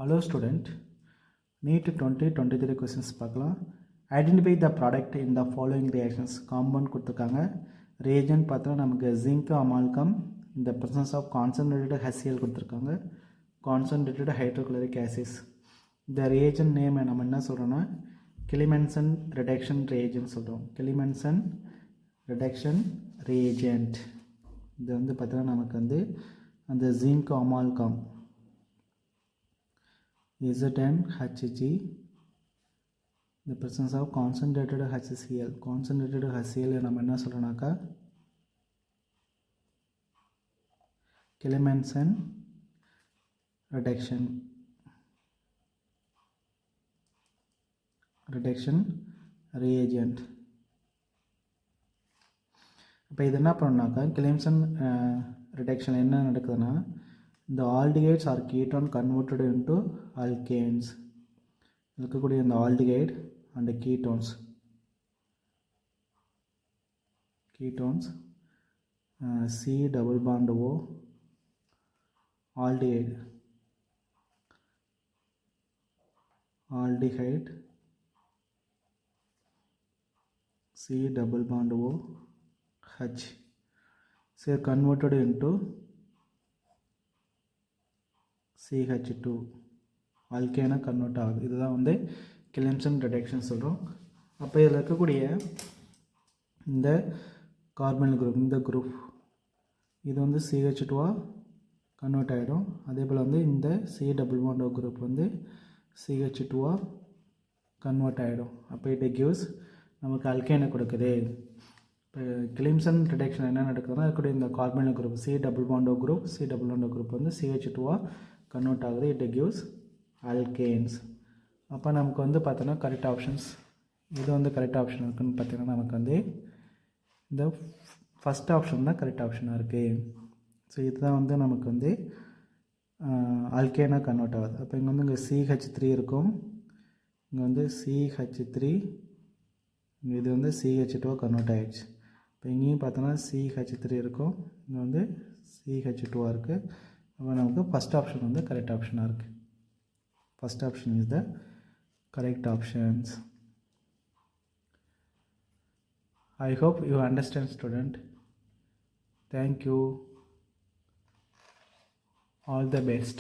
Hello student, NEET 2023 questions பார்க்கலாம். Identify the product in the following reactions. Compound கொடுத்துருக்காங்க. Reagent பார்த்தோன்னா நமக்கு zinc amalgam in the presence of concentrated HCl கொடுத்துருக்காங்க. Concentrated hydrochloric acids. இந்த reagent name நம்ம என்ன சொல்கிறோன்னா Killimanson reduction reagent சொல்கிறோம். Killimanson reduction reagent. இது வந்து பார்த்தோன்னா நமக்கு வந்து அந்த zinc amalgam ZnHg the presence of concentrated HCl. Concentrated HCl நம்ம என்ன சொல்றோம்னாக்கா Killimanson reduction reagent. இப்போ இது என்ன பண்ணோம்னாக்கா Killimanson reduction என்ன நடக்குதுன்னா the aldehydes are ketone converted into alkanes. இருக்கக்கூடிய இந்த aldehyde and ketones C double bond O aldehyde C double bond O H. So converted into CH2 ஆல்கேனாக கன்வெர்ட் ஆகுது. இதுதான் வந்து Killimanson reduction சொல்கிறோம். அப்போ இதில் இருக்கக்கூடிய இந்த கார்பன் குரூப், இந்த குரூப் இது வந்து CH2 கன்வெர்ட் ஆகிடும். அதே போல் வந்து இந்த C டபுள் பாண்ட் குரூப் வந்து CH2 கன்வெர்ட் ஆகிடும். அப்போ இட் கிவ்ஸ் நமக்கு அல்கேனை கொடுக்குது. இப்போ Killimanson reduction என்ன நடக்குதுன்னா இருக்கக்கூடிய இந்த carbon group C double bond group வந்து CH2 கன்வெர்ட் ஆகுது. It gives alkanes. அப்போ நமக்கு வந்து பார்த்தோன்னா கரெக்ட் ஆப்ஷன்ஸ் இது வந்து கரெக்ட் ஆப்ஷன் இருக்குதுன்னு பார்த்தீங்கன்னா நமக்கு வந்து இந்த ஃபஸ்ட் ஆப்ஷன் தான் கரெக்ட் ஆப்ஷனாக இருக்குது. ஸோ இதுதான் வந்து நமக்கு வந்து ஆல்கேனாக கன்வெர்ட் ஆகுது. அப்போ இங்கே வந்து இங்கே CH3 இருக்கும், இங்கே வந்து CH3, இது வந்து CH2 கன்வெர்ட் ஆகிடுச்சு. இப்போ இங்கேயும் பார்த்தோன்னா CH3 இருக்கும், இங்கே வந்து CH2 இருக்குது. அப்போ நமக்கு ஃபஸ்ட் ஆப்ஷன் வந்து கரெக்ட் ஆப்ஷனாக இருக்குது. First option is the correct options. I hope you understand student. Thank you. All the best.